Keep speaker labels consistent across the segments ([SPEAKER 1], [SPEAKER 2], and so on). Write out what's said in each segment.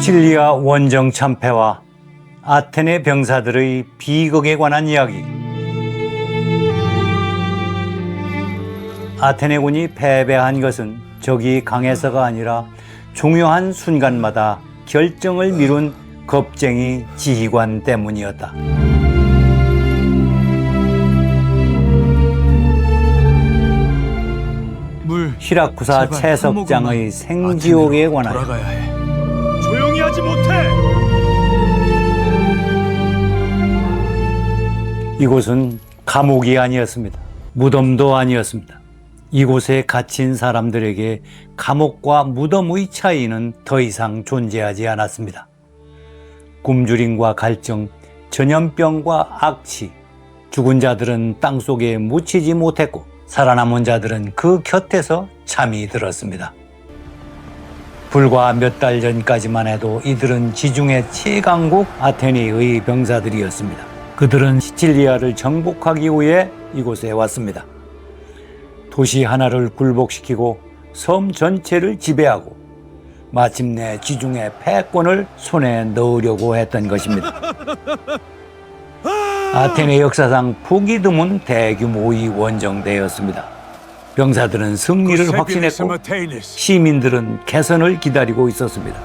[SPEAKER 1] 시칠리아 원정 참패와 아테네 병사들의 비극에 관한 이야기. 아테네군이 패배한 것은 적이 강해서가 아니라 중요한 순간마다 결정을 미룬 겁쟁이 지휘관 때문이었다. 시라쿠사 채석장의 생지옥에 관하여.
[SPEAKER 2] 돌아가야 해. 조용히 하지 못해.
[SPEAKER 1] 이곳은 감옥이 아니었습니다. 무덤도 아니었습니다. 이곳에 갇힌 사람들에게 감옥과 무덤의 차이는 더 이상 존재하지 않았습니다. 굶주림과 갈증, 전염병과 악취, 죽은 자들은 땅속에 묻히지 못했고 살아남은 자들은 그 곁에서 잠이 들었습니다. 불과 몇 달 전까지만 해도 이들은 지중해 최강국 아테네의 병사들이었습니다. 그들은 시칠리아를 정복하기 위해 이곳에 왔습니다. 도시 하나를 굴복시키고 섬 전체를 지배하고 마침내 지중해 패권을 손에 넣으려고 했던 것입니다. 아테네 역사상 보기 드문 대규모의 원정대였습니다. 병사들은 승리를 확신했고 시민들은 개선을 기다리고 있었습니다.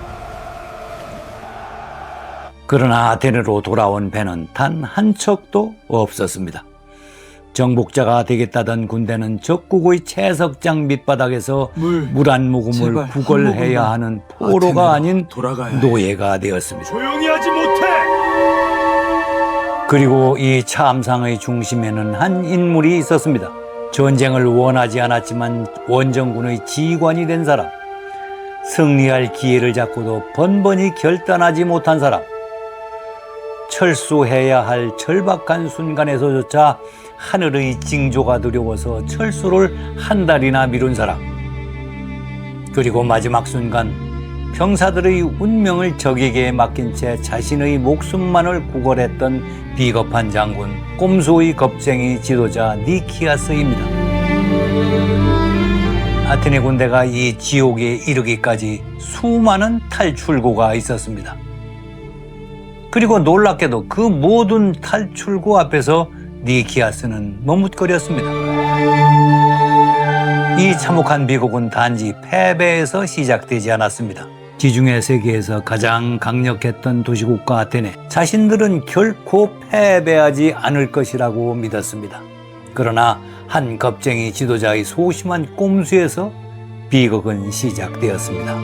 [SPEAKER 1] 그러나 아테네로 돌아온 배는 단 한 척도 없었습니다. 정복자가 되겠다던 군대는 적국의 채석장 밑바닥에서 물 한 모금을 구걸해야 하는 포로가 아닌 노예가 되었습니다.
[SPEAKER 2] 조용히 하지 못해.
[SPEAKER 1] 그리고 이 참상의 중심에는 한 인물이 있었습니다. 전쟁을 원하지 않았지만 원정군의 지휘관이 된 사람, 승리할 기회를 잡고도 번번이 결단하지 못한 사람, 철수해야 할 절박한 순간에서조차 하늘의 징조가 두려워서 철수를 한 달이나 미룬 사람, 그리고 마지막 순간 병사들의 운명을 적에게 맡긴 채 자신의 목숨만을 구걸했던 비겁한 장군, 꼼수의 겁쟁이 지도자 니키아스입니다. 아테네 군대가 이 지옥에 이르기까지 수많은 탈출구가 있었습니다. 그리고 놀랍게도 그 모든 탈출구 앞에서 니키아스는 머뭇거렸습니다. 이 참혹한 비극은 단지 패배에서 시작되지 않았습니다. 지중해 세계에서 가장 강력했던 도시국가 아테네, 자신들은 결코 패배하지 않을 것이라고 믿었습니다. 그러나 한 겁쟁이 지도자의 소심한 꼼수에서 비극은 시작되었습니다.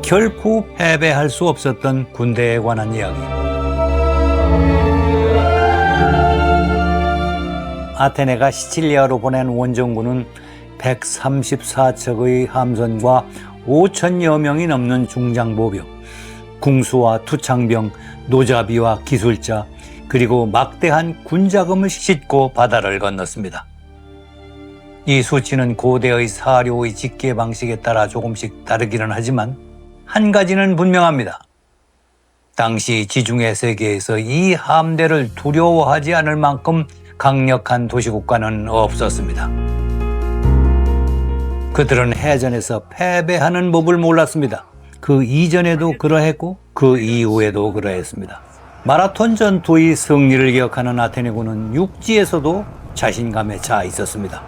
[SPEAKER 1] 결코 패배할 수 없었던 군대에 관한 이야기. 아테네가 시칠리아로 보낸 원정군은 134척의 함선과 5천여 명이 넘는 중장보병, 궁수와 투창병, 노자비와 기술자, 그리고 막대한 군자금을 싣고 바다를 건넜습니다. 이 수치는 고대의 사료의 집계 방식에 따라 조금씩 다르기는 하지만 한 가지는 분명합니다. 당시 지중해 세계에서 이 함대를 두려워하지 않을 만큼 강력한 도시국가는 없었습니다. 그들은 해전에서 패배하는 법을 몰랐습니다. 그 이전에도 그러했고 그 이후에도 그러했습니다. 마라톤 전투의 승리를 기억하는 아테네군은 육지에서도 자신감에 차 있었습니다.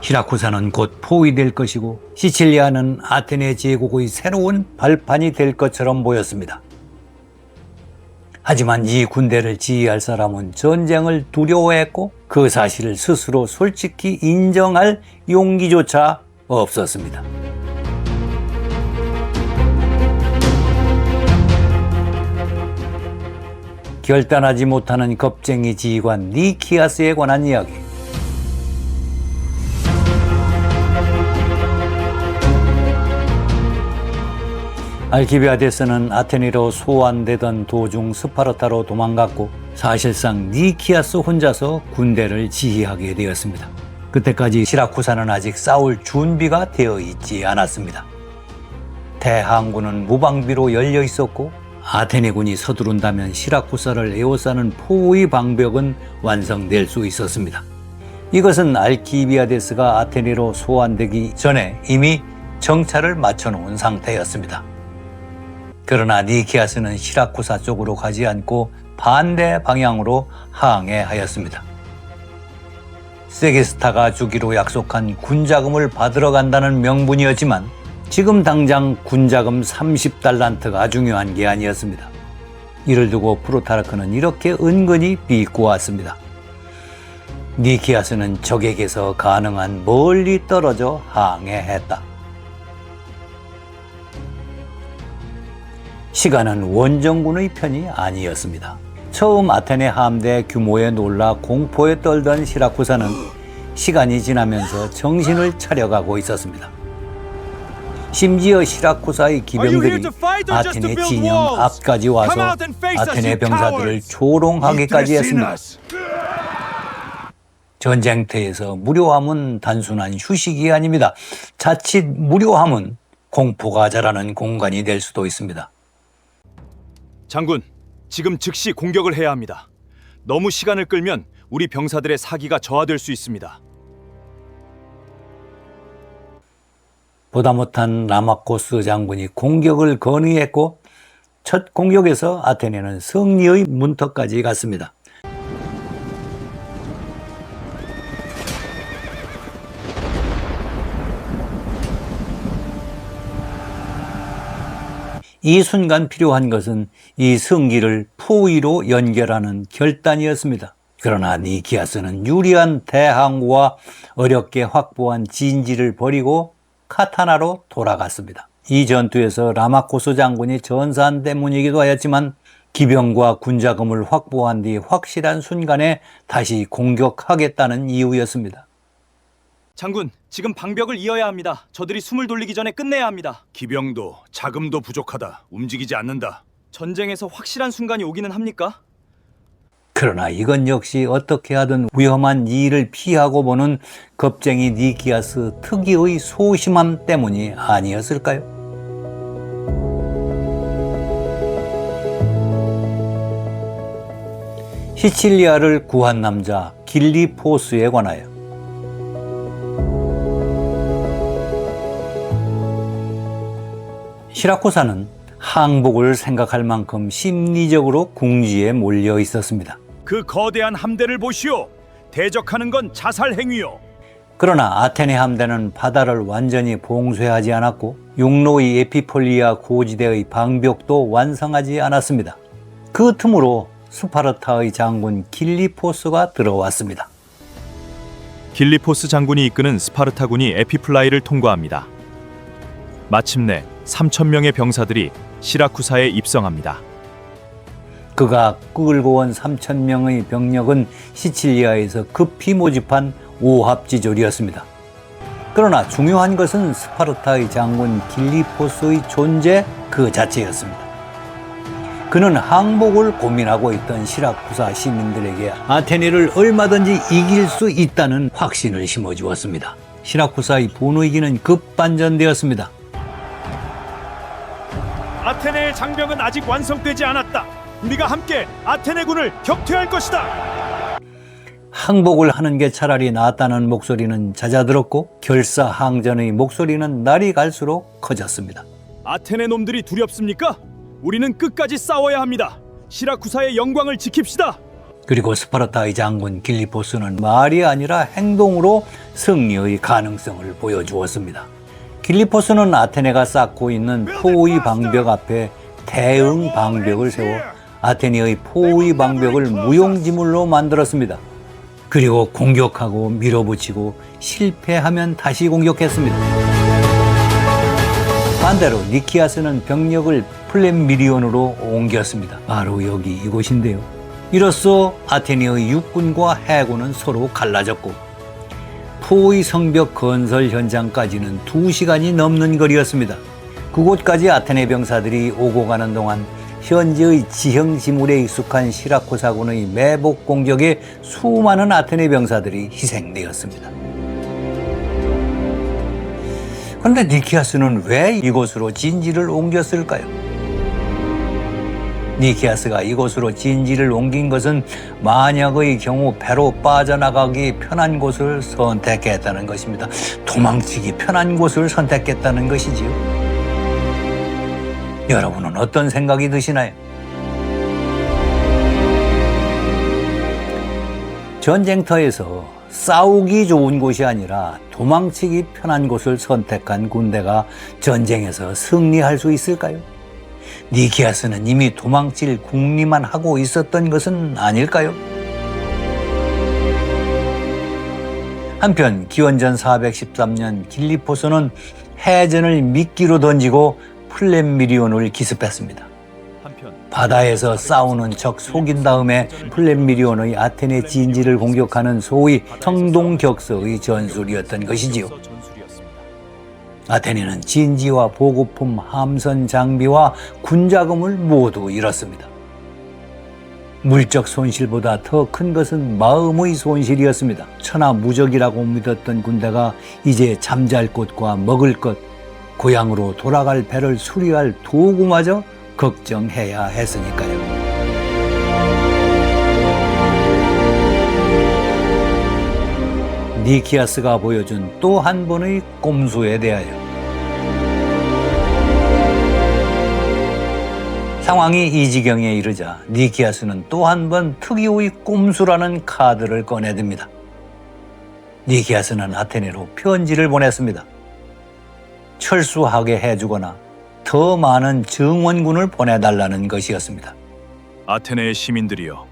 [SPEAKER 1] 시라쿠사는 곧 포위될 것이고 시칠리아는 아테네 제국의 새로운 발판이 될 것처럼 보였습니다. 하지만 이 군대를 지휘할 사람은 전쟁을 두려워했고 그 사실을 스스로 솔직히 인정할 용기조차 없었습니다. 결단하지 못하는 겁쟁이 지휘관 니키아스에 관한 이야기. 알키비아데스는 아테네로 소환되던 도중 스파르타로 도망갔고 사실상 니키아스 혼자서 군대를 지휘하게 되었습니다. 그때까지 시라쿠사는 아직 싸울 준비가 되어 있지 않았습니다. 대항구는 무방비로 열려 있었고 아테네군이 서두른다면 시라쿠사를 에워싸는 포의 방벽은 완성될 수 있었습니다. 이것은 알키비아데스가 아테네로 소환되기 전에 이미 정찰을 마쳐놓은 상태였습니다. 그러나 니키아스는 시라쿠사 쪽으로 가지 않고 반대 방향으로 항해하였습니다. 세기스타가 주기로 약속한 군자금을 받으러 간다는 명분이었지만 지금 당장 군자금 30달란트가 중요한 게 아니었습니다. 이를 두고 프루타르크는 이렇게 은근히 비꼬았습니다. 니키아스는 적에게서 가능한 멀리 떨어져 항해했다. 시간은 원정군의 편이 아니었습니다. 처음 아테네 함대 규모에 놀라 공포에 떨던 시라쿠사는 시간이 지나면서 정신을 차려가고 있었습니다. 심지어 시라쿠사의 기병들이 아테네 진영 앞까지 와서 아테네 병사들을 조롱하기까지 했습니다. 전쟁터에서 무료함은 단순한 휴식이 아닙니다. 자칫 무료함은 공포가 자라는 공간이 될 수도 있습니다.
[SPEAKER 2] 장군, 지금 즉시 공격을 해야 합니다. 너무 시간을 끌면 우리 병사들의 사기가 저하될 수 있습니다.
[SPEAKER 1] 보다 못한 라마코스 장군이 공격을 건의했고 첫 공격에서 아테네는 승리의 문턱까지 갔습니다. 이 순간 필요한 것은 이 승기를 포위로 연결하는 결단이었습니다. 그러나 니키아스는 유리한 대항구와 어렵게 확보한 진지를 버리고 카타나로 돌아갔습니다. 이 전투에서 라마코스 장군이 전사한 때문이기도 하였지만 기병과 군자금을 확보한 뒤 확실한 순간에 다시 공격하겠다는 이유였습니다.
[SPEAKER 2] 장군, 지금 방벽을 이어야 합니다. 저들이 숨을 돌리기 전에 끝내야 합니다. 기병도 자금도 부족하다. 움직이지 않는다. 전쟁에서 확실한 순간이 오기는 합니까?
[SPEAKER 1] 그러나 이건 역시 어떻게 하든 위험한 일을 피하고 보는 겁쟁이 니키아스 특유의 소심함 때문이 아니었을까요? 시칠리아를 구한 남자 길리포스에 관하여 시라쿠사는 항복을 생각할 만큼 심리적으로 궁지에 몰려 있었습니다.
[SPEAKER 2] 그 거대한 함대를 보시오. 대적하는 건 자살 행위요.
[SPEAKER 1] 그러나 아테네 함대는 바다를 완전히 봉쇄하지 않았고 육로의 에피폴리아 고지대의 방벽도 완성하지 않았습니다. 그 틈으로 스파르타의 장군 길리포스가 들어왔습니다.
[SPEAKER 2] 길리포스 장군이 이끄는 스파르타군이 에피플라이를 통과합니다. 마침내 3,000명의 병사들이 시라쿠사에 입성합니다.
[SPEAKER 1] 그가 끌고 온 3,000명의 병력은 시칠리아에서 급히 모집한 오합지졸이었습니다. 그러나 중요한 것은 스파르타의 장군 길리포스의 존재 그 자체였습니다. 그는 항복을 고민하고 있던 시라쿠사 시민들에게 아테네를 얼마든지 이길 수 있다는 확신을 심어주었습니다. 시라쿠사의 분위기는 급반전되었습니다.
[SPEAKER 2] 아테네의 장벽은 아직 완성되지 않았다. 우리가 함께 아테네군을 격퇴할 것이다.
[SPEAKER 1] 항복을 하는 게 차라리 낫다는 목소리는 잦아들었고 결사항전의 목소리는 날이 갈수록 커졌습니다.
[SPEAKER 2] 아테네 놈들이 두렵습니까? 우리는 끝까지 싸워야 합니다. 시라쿠사의 영광을 지킵시다.
[SPEAKER 1] 그리고 스파르타의 장군 길리포스는 말이 아니라 행동으로 승리의 가능성을 보여주었습니다. 길리포스는 아테네가 쌓고 있는 포위 방벽 앞에 대응 방벽을 세워 아테네의 포위 방벽을 무용지물로 만들었습니다. 그리고 공격하고 밀어붙이고 실패하면 다시 공격했습니다. 반대로 니키아스는 병력을 플랜미리온으로 옮겼습니다. 바로 여기 이곳인데요. 이로써 아테네의 육군과 해군은 서로 갈라졌고 포위 성벽 건설 현장까지는 2시간이 넘는 거리였습니다. 그곳까지 아테네 병사들이 오고 가는 동안 현지의 지형지물에 익숙한 시라쿠사군의 매복 공격에 수많은 아테네 병사들이 희생되었습니다. 그런데 니키아스는 왜 이곳으로 진지를 옮겼을까요? 니키아스가 이곳으로 진지를 옮긴 것은 만약의 경우 배로 빠져나가기 편한 곳을 선택했다는 것입니다. 도망치기 편한 곳을 선택했다는 것이지요. 여러분은 어떤 생각이 드시나요? 전쟁터에서 싸우기 좋은 곳이 아니라 도망치기 편한 곳을 선택한 군대가 전쟁에서 승리할 수 있을까요? 니키아스는 이미 도망칠 궁리만 하고 있었던 것은 아닐까요? 한편 기원전 413년 길리포스는 해전을 미끼로 던지고 플랫미리온을 기습했습니다. 바다에서 싸우는 적 속인 다음에 플랫미리온의 아테네 진지를 공격하는 소위 성동격서의 전술이었던 것이지요. 아테네는 진지와 보급품, 함선 장비와 군자금을 모두 잃었습니다. 물적 손실보다 더 큰 것은 마음의 손실이었습니다. 천하무적이라고 믿었던 군대가 이제 잠잘 곳과 먹을 것, 고향으로 돌아갈 배를 수리할 도구마저 걱정해야 했으니까요. 니키아스가 보여준 또 한 번의 꼼수에 대하여 상황이 이 지경에 이르자 니키아스는 또 한 번 특유의 꼼수라는 카드를 꺼내듭니다. 니키아스는 아테네로 편지를 보냈습니다. 철수하게 해주거나 더 많은 증원군을 보내달라는 것이었습니다.
[SPEAKER 2] 아테네의 시민들이여,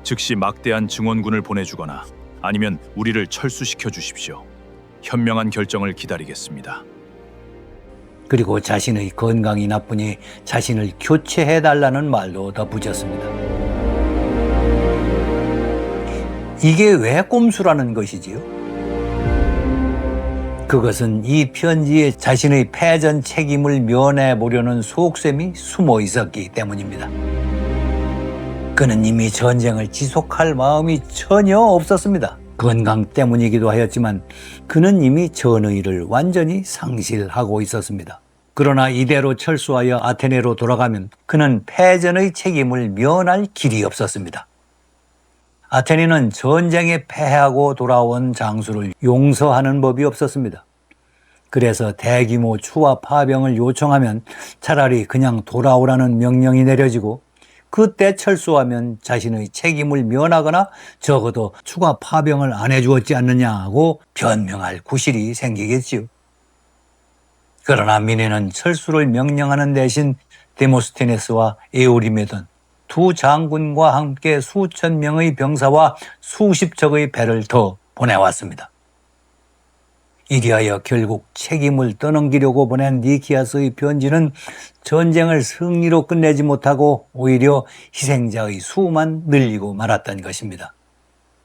[SPEAKER 2] 즉시 막대한 증원군을 보내주거나 아니면 우리를 철수시켜 주십시오. 현명한 결정을 기다리겠습니다.
[SPEAKER 1] 그리고 자신의 건강이 나쁘니 자신을 교체해달라는 말도 덧붙였습니다. 이게 왜 꼼수라는 것이지요? 그것은 이 편지에 자신의 패전 책임을 면해보려는 속셈이 숨어 있었기 때문입니다. 그는 이미 전쟁을 지속할 마음이 전혀 없었습니다. 건강 때문이기도 하였지만 그는 이미 전의를 완전히 상실하고 있었습니다. 그러나 이대로 철수하여 아테네로 돌아가면 그는 패전의 책임을 면할 길이 없었습니다. 아테네는 전쟁에 패하고 돌아온 장수를 용서하는 법이 없었습니다. 그래서 대규모 추와 파병을 요청하면 차라리 그냥 돌아오라는 명령이 내려지고 그때 철수하면 자신의 책임을 면하거나 적어도 추가 파병을 안 해주었지 않느냐고 변명할 구실이 생기겠지요. 그러나 미네는 철수를 명령하는 대신 데모스테네스와 에오리메돈 두 장군과 함께 수천 명의 병사와 수십 척의 배를 더 보내왔습니다. 이리하여 결국 책임을 떠넘기려고 보낸 니키아스의 편지는 전쟁을 승리로 끝내지 못하고 오히려 희생자의 수만 늘리고 말았던 것입니다.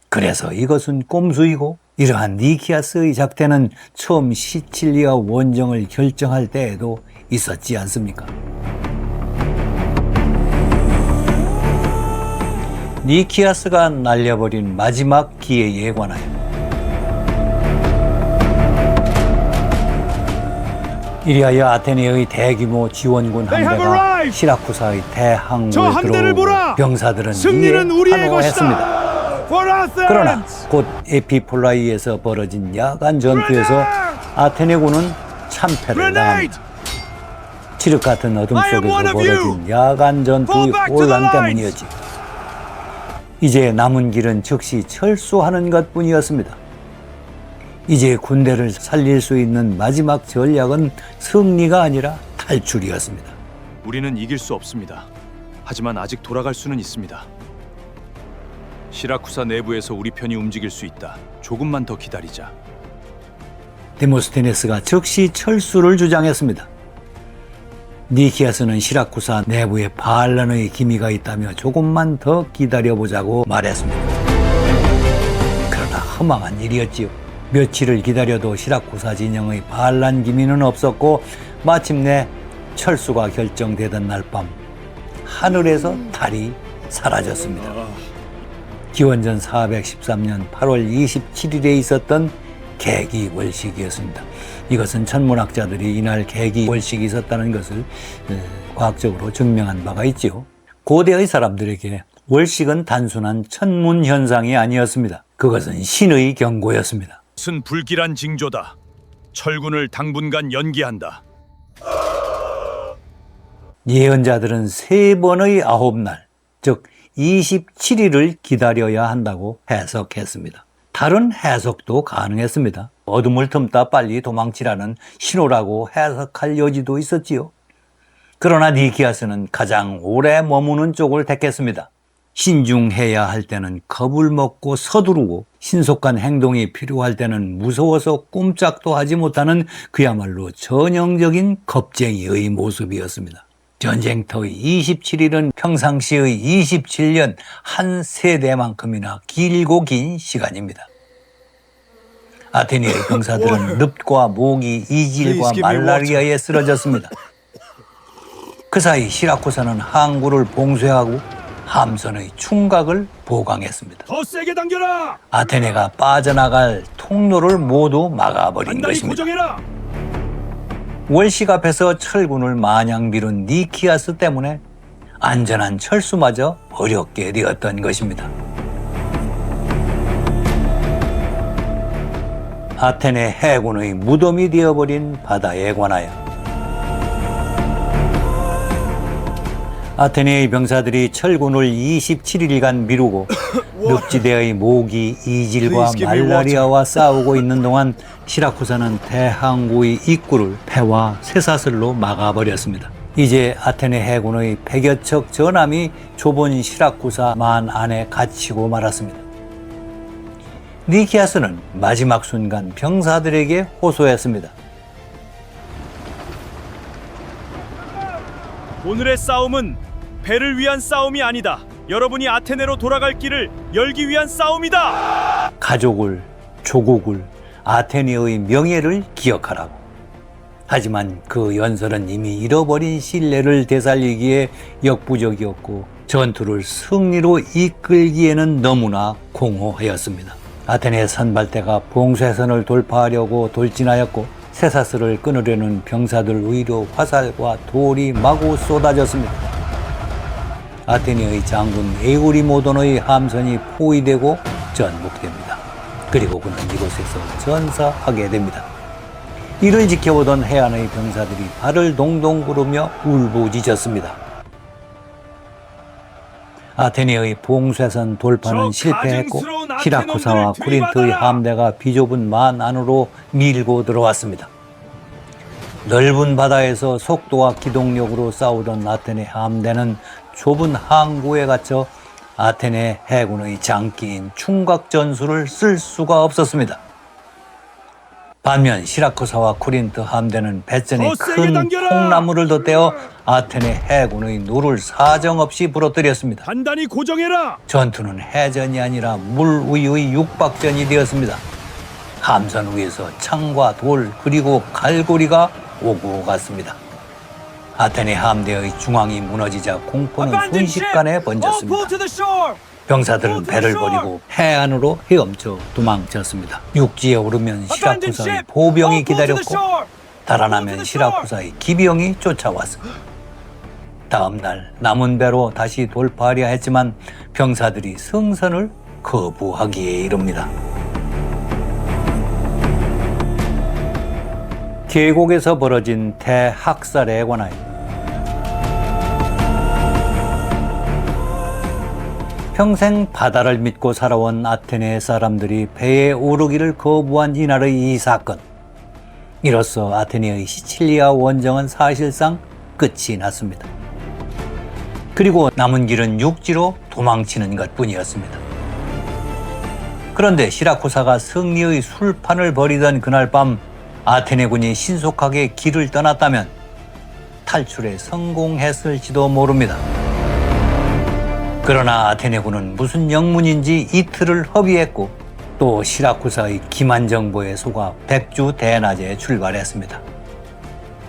[SPEAKER 1] 그래서 이것은 꼼수이고 이러한 니키아스의 작태는 처음 시칠리아 원정을 결정할 때에도 있었지 않습니까? 니키아스가 날려버린 마지막 기회에 관하여 이리하여 아테네의 대규모 지원군 함대가 시라쿠사의 대항을 들어오고 병사들은 이에 환호했습니다. 그러나 곧 에피폴라이에서 벌어진 야간 전투에서 아테네군은 참패를 당합니다. 칠흑 같은 어둠 속에서 벌어진 야간 전투의 혼란 때문이었지. 이제 남은 길은 즉시 철수하는 것뿐이었습니다. 이제 군대를 살릴 수 있는 마지막 전략은 승리가 아니라 탈출이었습니다.
[SPEAKER 2] 우리는 이길 수 없습니다. 하지만 아직 돌아갈 수는 있습니다. 시라쿠사 내부에서 우리 편이 움직일 수 있다. 조금만 더 기다리자.
[SPEAKER 1] 데모스테네스가 즉시 철수를 주장했습니다. 니키아스는 시라쿠사 내부에 반란의 기미가 있다며 조금만 더 기다려보자고 말했습니다. 그러나 허망한 일이었지요. 며칠을 기다려도 시라쿠사 진영의 반란 기미는 없었고 마침내 철수가 결정되던 날 밤 하늘에서 달이 사라졌습니다. 기원전 413년 8월 27일에 있었던 개기월식이었습니다. 이것은 천문학자들이 이날 개기월식이 있었다는 것을 과학적으로 증명한 바가 있지요. 고대의 사람들에게 월식은 단순한 천문 현상이 아니었습니다. 그것은 신의 경고였습니다.
[SPEAKER 2] 것은 불길한 징조다. 철군을 당분간 연기한다.
[SPEAKER 1] 예언자들은 3번의 9날, 즉 27일을 기다려야 한다고 해석했습니다. 다른 해석도 가능했습니다. 어둠을 틈타 빨리 도망치라는 신호라고 해석할 여지도 있었지요. 그러나 니키아스는 가장 오래 머무는 쪽을 택했습니다. 신중해야 할 때는 겁을 먹고 서두르고 신속한 행동이 필요할 때는 무서워서 꼼짝도 하지 못하는 그야말로 전형적인 겁쟁이의 모습이었습니다. 전쟁터의 27일은 평상시의 27년 한 세대만큼이나 길고 긴 시간입니다. 아테네의 병사들은 늪과 모기, 이질과 말라리아에 쓰러졌습니다. 그 사이 시라쿠사는 항구를 봉쇄하고 함선의 충각을 보강했습니다.
[SPEAKER 2] 더 세게 당겨라!
[SPEAKER 1] 아테네가 빠져나갈 통로를 모두 막아버린
[SPEAKER 2] 단단히
[SPEAKER 1] 것입니다.
[SPEAKER 2] 고정해라!
[SPEAKER 1] 월식 앞에서 철군을 마냥 미룬 니키아스 때문에 안전한 철수마저 어렵게 되었던 것입니다. 아테네 해군의 무덤이 되어버린 바다에 관하여 아테네의 병사들이 철군을 27일간 미루고 늪지대의 모기, 이질과 말라리아와 싸우고 있는 동안 시라쿠사는 대항구의 입구를 패와 쇠사슬로 막아버렸습니다. 이제 아테네 해군의 100여 척 전함이 좁은 시라쿠사만 안에 갇히고 말았습니다. 니키아스는 마지막 순간 병사들에게 호소했습니다.
[SPEAKER 2] 오늘의 싸움은 배를 위한 싸움이 아니다. 여러분이 아테네로 돌아갈 길을 열기 위한 싸움이다.
[SPEAKER 1] 가족을, 조국을, 아테네의 명예를 기억하라고. 하지만 그 연설은 이미 잃어버린 신뢰를 되살리기에 역부족이었고 전투를 승리로 이끌기에는 너무나 공허하였습니다. 아테네 선발대가 봉쇄선을 돌파하려고 돌진하였고 쇠사슬을 끊으려는 병사들 위로 화살과 돌이 마구 쏟아졌습니다. 아테네의 장군 에우리모돈의 함선이 포위되고 전복됩니다. 그리고 그는 이곳에서 전사하게 됩니다. 이를 지켜보던 해안의 병사들이 발을 동동 구르며 울부짖었습니다. 아테네의 봉쇄선 돌파는 실패했고 시라쿠사와 코린트의 함대가 비좁은 만 안으로 밀고 들어왔습니다. 넓은 바다에서 속도와 기동력으로 싸우던 아테네 함대는 좁은 항구에 갇혀 아테네 해군의 장기인 충각 전술을 쓸 수가 없었습니다. 반면 시라쿠사와 코린트 함대는 배전에 큰 콩나물을 덧대어 아테네 해군의 노를 사정없이 부러뜨렸습니다.
[SPEAKER 2] 단단히 고정해라!
[SPEAKER 1] 전투는 해전이 아니라 물 위의 육박전이 되었습니다. 함선 위에서 창과 돌 그리고 갈고리가 오고 갔습니다. 아테네 함대의 중앙이 무너지자 공포는 순식간에 번졌습니다. 병사들은 배를 버리고 해안으로 헤엄쳐 도망쳤습니다. 육지에 오르면 시라쿠사의 보병이 기다렸고 달아나면 시라쿠사의 기병이 쫓아왔습니다. 다음 날 남은 배로 다시 돌파하려 했지만 병사들이 승선을 거부하기에 이릅니다. 계곡에서 벌어진 대학살에 관하여 평생 바다를 믿고 살아온 아테네 사람들이 배에 오르기를 거부한 이날의 이 사건. 이로써 아테네의 시칠리아 원정은 사실상 끝이 났습니다. 그리고 남은 길은 육지로 도망치는 것뿐이었습니다. 그런데 시라쿠사가 승리의 술판을 벌이던 그날 밤 아테네군이 신속하게 길을 떠났다면 탈출에 성공했을지도 모릅니다. 그러나 아테네군은 무슨 영문인지 이틀을 허비했고 또 시라쿠사의 기만 정보에 속아 백주대낮에 출발했습니다.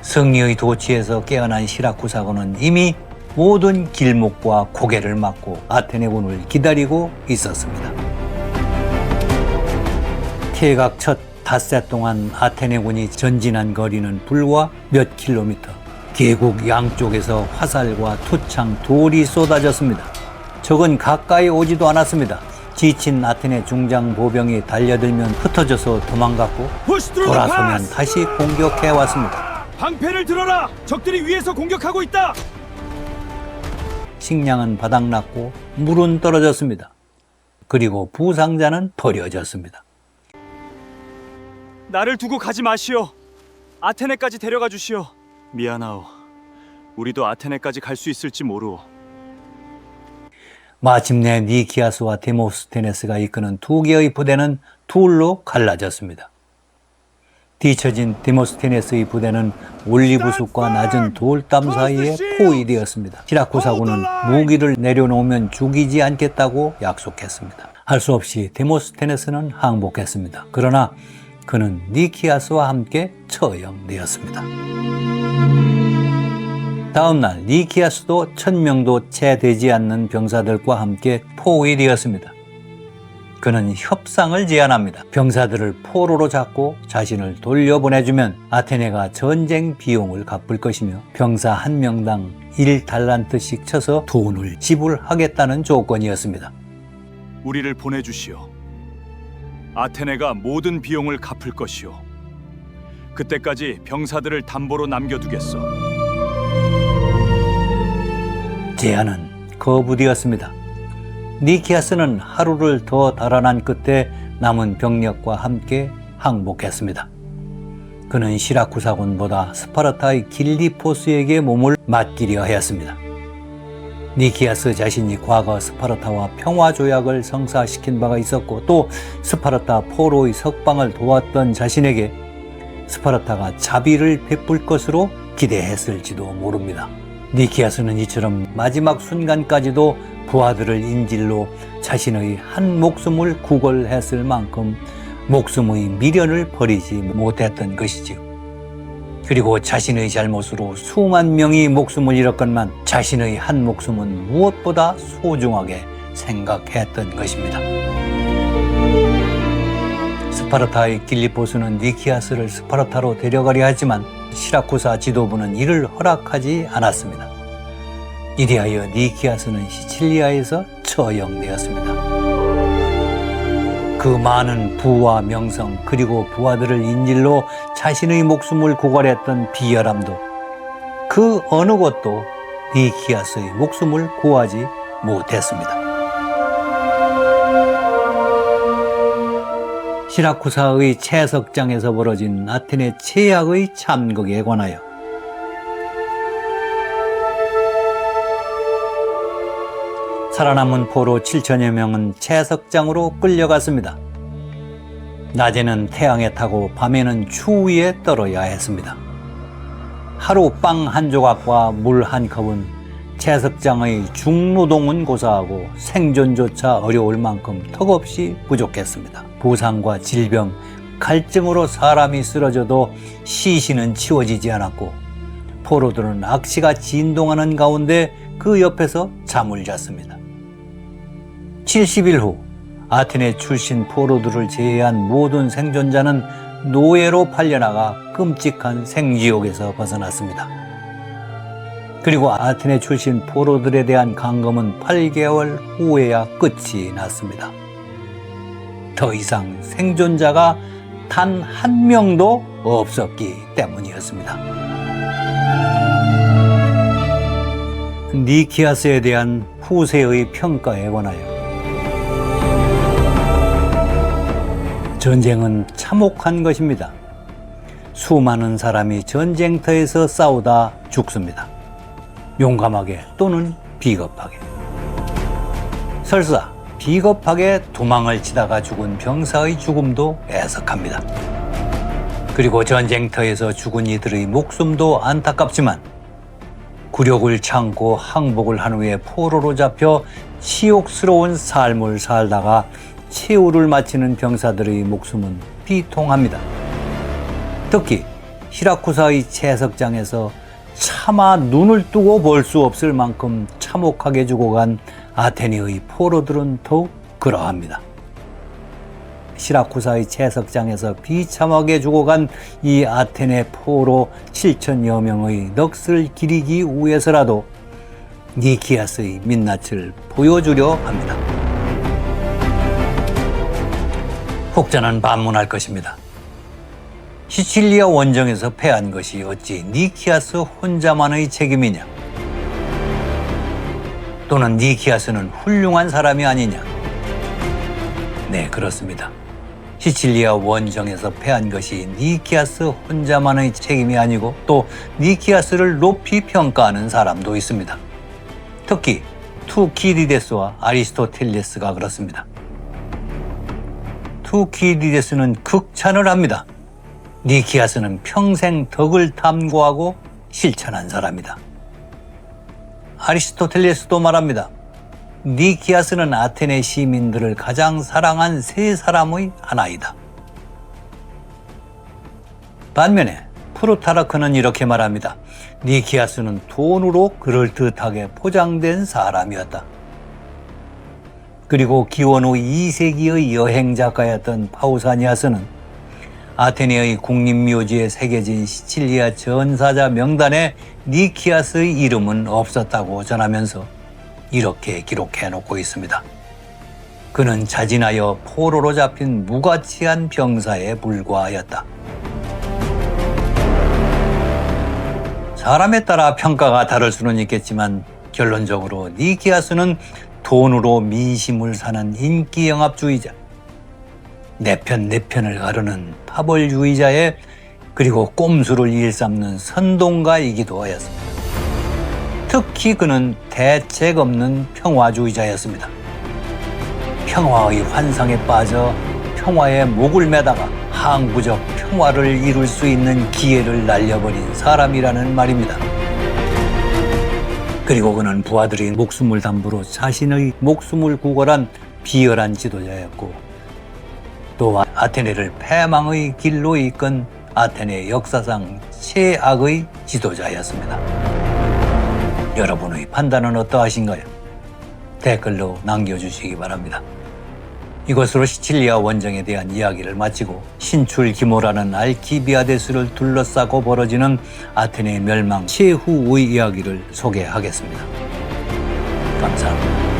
[SPEAKER 1] 승리의 도취에서 깨어난 시라쿠사군은 이미 모든 길목과 고개를 막고 아테네군을 기다리고 있었습니다. 태각 첫 닷새 동안 아테네군이 전진한 거리는 불과 몇 킬로미터. 계곡 양쪽에서 화살과 투창, 돌이 쏟아졌습니다. 적은 가까이 오지도 않았습니다. 지친 아테네 중장 보병이 달려들면 흩어져서 도망갔고 돌아서면 다시 공격해 왔습니다.
[SPEAKER 2] 방패를 들어라! 적들이 위에서 공격하고 있다!
[SPEAKER 1] 식량은 바닥났고 물은 떨어졌습니다. 그리고 부상자는 버려졌습니다.
[SPEAKER 2] 나를 두고 가지 마시오. 아테네까지 데려가 주시오. 미안하오. 우리도 아테네까지 갈 수 있을지 모르오.
[SPEAKER 1] 마침내 니키아스와 데모스테네스가 이끄는 두 개의 부대는 둘로 갈라졌습니다. 뒤처진 데모스테네스의 부대는 올리브숲과 낮은 돌담 사이에 포위되었습니다. 시라쿠사군은 무기를 내려놓으면 죽이지 않겠다고 약속했습니다. 할 수 없이 데모스테네스는 항복했습니다. 그러나 그는 니키아스와 함께 처형되었습니다. 다음 날 니키아스도 1000명도 채 되지 않는 병사들과 함께 포위되었습니다. 그는 협상을 제안합니다. 병사들을 포로로 잡고 자신을 돌려보내주면 아테네가 전쟁 비용을 갚을 것이며 병사 한 명당 1달란트씩 쳐서 돈을 지불하겠다는 조건이었습니다.
[SPEAKER 2] 우리를 보내주시오. 아테네가 모든 비용을 갚을 것이오. 그때까지 병사들을 담보로 남겨두겠소.
[SPEAKER 1] 제안은 거부되었습니다. 니키아스는 하루를 더 달아난 끝에 남은 병력과 함께 항복했습니다. 그는 시라쿠사군보다 스파르타의 길리포스에게 몸을 맡기려 하였습니다. 니키아스 자신이 과거 스파르타와 평화조약을 성사시킨 바가 있었고 또 스파르타 포로의 석방을 도왔던 자신에게 스파르타가 자비를 베풀 것으로 기대했을지도 모릅니다. 니키아스는 이처럼 마지막 순간까지도 부하들을 인질로 자신의 한 목숨을 구걸했을 만큼 목숨의 미련을 버리지 못했던 것이지요. 그리고 자신의 잘못으로 수만 명이 목숨을 잃었건만 자신의 한 목숨은 무엇보다 소중하게 생각했던 것입니다. 스파르타의 길리포스는 니키아스를 스파르타로 데려가려 하지만 시라쿠사 지도부는 이를 허락하지 않았습니다. 이리하여 니키아스는 시칠리아에서 처형되었습니다. 그 많은 부와 명성 그리고 부하들을 인질로 자신의 목숨을 고갈했던 비열함도 그 어느 것도 니키아스의 목숨을 구하지 못했습니다. 시라쿠사의 채석장에서 벌어진 아테네 최악의 참극에 관하여 살아남은 포로 7천여 명은 채석장으로 끌려갔습니다. 낮에는 태양에 타고 밤에는 추위에 떨어야 했습니다. 하루 빵 한 조각과 물 한 컵은 채석장의 중노동은 고사하고 생존조차 어려울 만큼 턱없이 부족했습니다. 부상과 질병, 갈증으로 사람이 쓰러져도 시신은 치워지지 않았고 포로들은 악시가 진동하는 가운데 그 옆에서 잠을 잤습니다. 70일 후 아테네 출신 포로들을 제외한 모든 생존자는 노예로 팔려나가 끔찍한 생지옥에서 벗어났습니다. 그리고 아테네 출신 포로들에 대한 강금은 8개월 후에야 끝이 났습니다. 더 이상 생존자가 단 한 명도 없었기 때문이었습니다. 니키아스에 대한 후세의 평가에 관하여 전쟁은 참혹한 것입니다. 수많은 사람이 전쟁터에서 싸우다 죽습니다. 용감하게 또는 비겁하게. 설사 비겁하게 도망을 치다가 죽은 병사의 죽음도 애석합니다. 그리고 전쟁터에서 죽은 이들의 목숨도 안타깝지만 굴욕을 참고 항복을 한 후에 포로로 잡혀 치욕스러운 삶을 살다가 최후를 마치는 병사들의 목숨은 비통합니다. 특히 시라쿠사의 채석장에서 차마 눈을 뜨고 볼 수 없을 만큼 참혹하게 죽어간 아테네의 포로들은 더욱 그러합니다. 시라쿠사의 채석장에서 비참하게 죽어간 이 아테네 포로 7천여 명의 넋을 기리기 위해서라도 니키아스의 민낯을 보여주려 합니다. 혹자는 반문할 것입니다. 시칠리아 원정에서 패한 것이 어찌 니키아스 혼자만의 책임이냐? 또는 니키아스는 훌륭한 사람이 아니냐? 네, 그렇습니다. 시칠리아 원정에서 패한 것이 니키아스 혼자만의 책임이 아니고 또 니키아스를 높이 평가하는 사람도 있습니다. 특히 투키디데스와 아리스토텔레스가 그렇습니다. 투키디데스는 극찬을 합니다. 니키아스는 평생 덕을 탐구하고 실천한 사람이다. 아리스토텔레스도 말합니다. 니키아스는 아테네 시민들을 가장 사랑한 세 사람의 하나이다. 반면에 프루타르크는 이렇게 말합니다. 니키아스는 돈으로 그럴듯하게 포장된 사람이었다. 그리고 기원 후 2세기의 여행 작가였던 파우사니아스는 아테네의 국립묘지에 새겨진 시칠리아 전사자 명단에 니키아스의 이름은 없었다고 전하면서 이렇게 기록해 놓고 있습니다. 그는 자진하여 포로로 잡힌 무가치한 병사에 불과하였다. 사람에 따라 평가가 다를 수는 있겠지만 결론적으로 니키아스는 돈으로 민심을 사는 인기영합주의자, 내 편을 가르는 파벌주의자의 그리고 꼼수를 일삼는 선동가이기도 하였습니다. 특히 그는 대책 없는 평화주의자였습니다. 평화의 환상에 빠져 평화에 목을 매다가 항구적 평화를 이룰 수 있는 기회를 날려버린 사람이라는 말입니다. 그리고 그는 부하들이 목숨을 담보로 자신의 목숨을 구걸한 비열한 지도자였고 또 아테네를 패망의 길로 이끈 아테네 역사상 최악의 지도자였습니다. 여러분의 판단은 어떠하신가요? 댓글로 남겨주시기 바랍니다. 이것으로 시칠리아 원정에 대한 이야기를 마치고 신출기모라는 알키비아데스를 둘러싸고 벌어지는 아테네 멸망 최후의 이야기를 소개하겠습니다. 감사합니다.